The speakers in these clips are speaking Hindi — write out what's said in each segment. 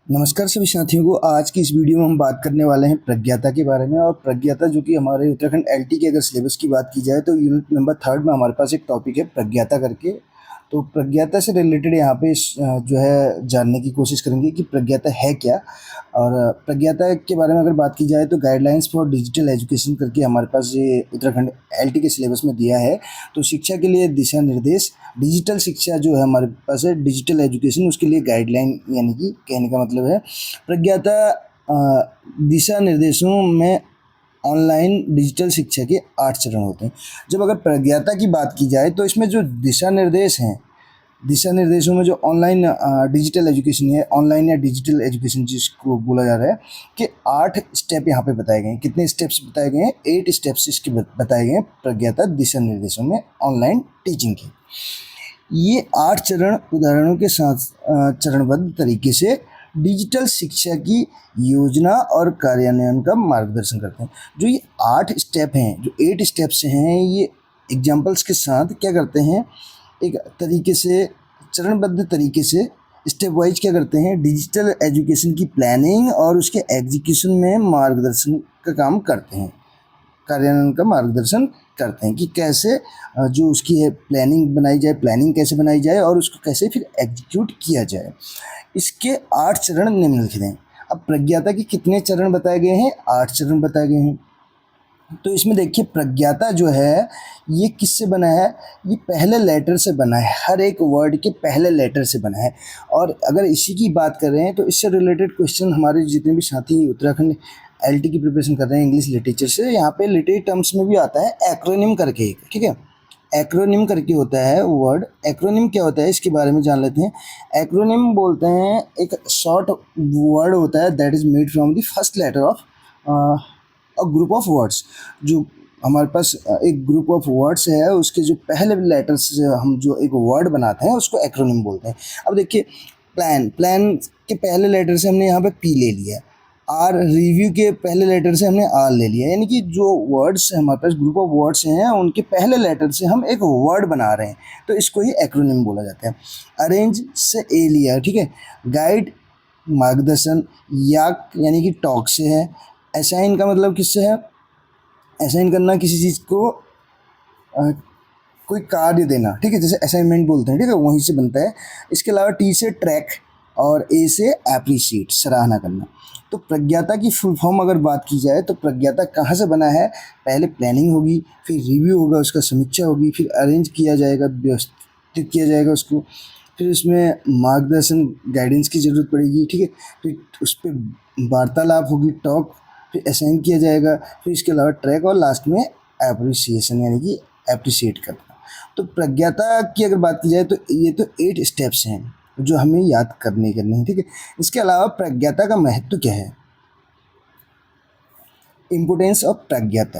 नमस्कार सभी साथियों को। आज की इस वीडियो में हम बात करने वाले हैं प्रज्ञाता के बारे में। और प्रज्ञाता जो कि हमारे उत्तराखंड एलटी के अगर सिलेबस की बात की जाए तो यूनिट नंबर 3 में हमारे पास एक टॉपिक है प्रज्ञाता करके। तो प्रज्ञाता से रिलेटेड यहाँ पे जो है जानने की कोशिश करेंगे कि प्रज्ञाता है क्या। और प्रज्ञाता के बारे में अगर बात की जाए तो गाइडलाइंस फॉर डिजिटल एजुकेशन करके हमारे पास ये उत्तराखंड एलटी के सिलेबस में दिया है। तो शिक्षा के लिए दिशा निर्देश, डिजिटल शिक्षा जो है हमारे पास है, डिजिटल एजुकेशन, उसके लिए गाइडलाइन, यानी कि कहने का मतलब है प्रज्ञाता दिशा निर्देशों में ऑनलाइन डिजिटल शिक्षा के 8 चरण होते हैं। जब अगर प्रज्ञाता की बात की जाए तो इसमें जो दिशा निर्देश हैं, दिशा निर्देशों में जो ऑनलाइन डिजिटल एजुकेशन है, ऑनलाइन या डिजिटल एजुकेशन जिसको बोला जा रहा है, कि 8 स्टेप यहाँ पे बताए गए हैं। कितने स्टेप्स बताए गए हैं? 8 स्टेप्स इसके बताए गए हैं प्रज्ञाता दिशा निर्देशों में ऑनलाइन टीचिंग की। ये 8 चरण उदाहरणों के साथ चरणबद्ध तरीके से डिजिटल शिक्षा की योजना और कार्यान्वयन का मार्गदर्शन करते हैं। जो ये 8 स्टेप हैं, जो 8 स्टेप्स हैं, ये एग्जाम्पल्स के साथ क्या करते हैं, एक तरीके से चरणबद्ध तरीके से स्टेप वाइज क्या करते हैं, डिजिटल एजुकेशन की प्लानिंग और उसके एग्जीक्यूशन में मार्गदर्शन का काम करते हैं, कार्यान्वयन का मार्गदर्शन करते हैं कि कैसे जो उसकी है प्लानिंग बनाई जाए, प्लानिंग कैसे बनाई जाए और उसको कैसे फिर एग्जीक्यूट किया जाए। इसके 8 चरण निम्नलिखित हैं। अब प्रज्ञाता के कितने चरण बताए गए हैं? 8 चरण बताए गए हैं। तो इसमें देखिए प्रज्ञाता जो है ये किससे बना है? ये पहले लेटर से बना है, हर एक वर्ड के पहले लेटर से बना है। और अगर इसी की बात कर रहे हैं तो इससे रिलेटेड क्वेश्चन हमारे जितने भी साथी उत्तराखंड एलटी की प्रिपरेशन कर रहे हैं इंग्लिश लिटरेचर से, यहाँ पे लिटरेरी टर्म्स में भी आता है एक्रोनिम करके, ठीक है। एक्रोनिम करके होता है वर्ड। एक्रोनिम क्या होता है इसके बारे में जान लेते हैं। एक्रोनिम बोलते हैं एक शॉर्ट वर्ड होता है that is made from the first letter of a group of words. जो हमारे पास एक ग्रुप ऑफ वर्ड्स है, उसके जो पहले लेटर्स से हम जो एक वर्ड बनाते हैं उसको एक्रोनिम बोलते हैं। अब देखिए प्लान के पहले लेटर से हमने यहाँ पे पी ले लिया, आर रिव्यू के पहले लेटर से हमने आर ले लिया, यानी कि जो वर्ड्स हमारे पास ग्रुप ऑफ वर्ड्स हैं उनके पहले लेटर से हम एक वर्ड बना रहे हैं, तो इसको ही एक्रोनिम बोला जाता है। अरेंज से ए लिया, ठीक है। गाइड मार्गदर्शन, याक यानी कि टॉक से है। असाइन का मतलब किससे है? असाइन करना किसी चीज़ को कोई कार्य देना, ठीक है, जैसे असाइनमेंट बोलते हैं, ठीक है, वहीं से बनता है। इसके अलावा टी से ट्रैक और ए से एप्रिशिएट, सराहना करना। तो प्रज्ञाता की फुल फॉर्म अगर बात की जाए तो प्रज्ञाता कहाँ से बना है? पहले प्लानिंग होगी, फिर रिव्यू होगा, उसका समीक्षा होगी, फिर अरेंज किया जाएगा, व्यवस्थित किया जाएगा उसको, फिर उसमें मार्गदर्शन गाइडेंस की ज़रूरत पड़ेगी, ठीक है, फिर उस पर वार्तालाप होगी, टॉक, फिर असाइन किया जाएगा, फिर इसके अलावा ट्रैक और लास्ट में एप्रिसिएशन यानी कि एप्रिशिएट करना। तो प्रज्ञाता की अगर बात की जाए तो ये तो 8 स्टेप्स हैं जो हमें याद करने हैं, ठीक है। इसके अलावा प्रज्ञाता का महत्व क्या है? Importance of Pragyata.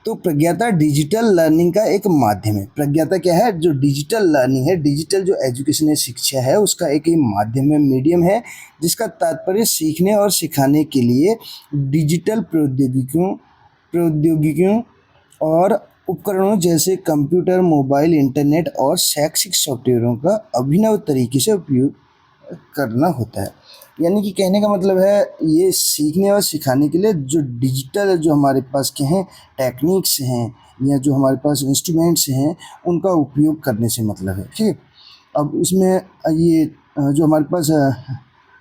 तो प्रज्ञाता डिजिटल लर्निंग का एक माध्यम है। प्रज्ञाता क्या है? जो डिजिटल लर्निंग है, डिजिटल जो एजुकेशन है, शिक्षा है, उसका एक ही माध्यम है, मीडियम है, जिसका तात्पर्य सीखने और सिखाने के लिए डिजिटल प्रौद्योगिकियों और उपकरणों जैसे कंप्यूटर, मोबाइल, इंटरनेट और शैक्षिक सॉफ्टवेयरों का अभिनव तरीके से उपयोग करना होता है। यानी कि कहने का मतलब है ये सीखने और सिखाने के लिए जो डिजिटल जो हमारे पास के हैं टेक्निक्स हैं या जो हमारे पास इंस्ट्रूमेंट्स हैं उनका उपयोग करने से मतलब है, ठीक है। अब इसमें ये जो हमारे पास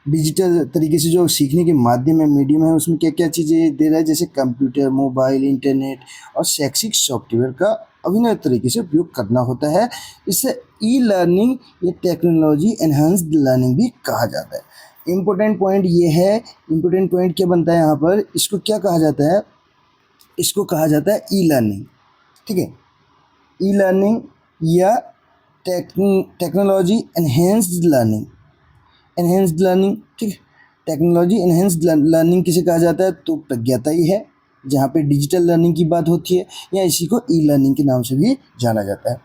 डिजिटल तरीके से जो सीखने के माध्यम है, मीडियम है, उसमें क्या क्या चीज़ें दे रहा है, जैसे कंप्यूटर, मोबाइल, इंटरनेट और शैक्षिक सॉफ्टवेयर का अभिनव तरीके से उपयोग करना होता है। इसे ई लर्निंग या टेक्नोलॉजी एनहांस्ड लर्निंग भी कहा जाता है। इम्पोर्टेंट पॉइंट ये है, इम्पोर्टेंट पॉइंट क्या बनता है यहाँ पर, इसको क्या कहा जाता है? इसको कहा जाता है ई लर्निंग, ठीक है। ई लर्निंग या technology enhanced learning, enhanced learning, ठीक है। टेक्नोलॉजी एनहेंस्ड लर्निंग किसे कहा जाता है? तो प्रज्ञाता ही है, जहाँ पे डिजिटल लर्निंग की बात होती है, या इसी को ई लर्निंग के नाम से भी जाना जाता है।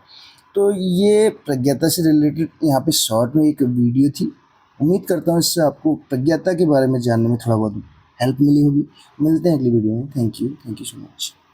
तो ये प्रज्ञाता से रिलेटेड यहाँ पे शॉर्ट में एक वीडियो थी। उम्मीद करता हूँ इससे आपको प्रज्ञाता के बारे में जानने में थोड़ा बहुत हेल्प मिली होगी। मिलते हैं अगली वीडियो में। Thank you so much.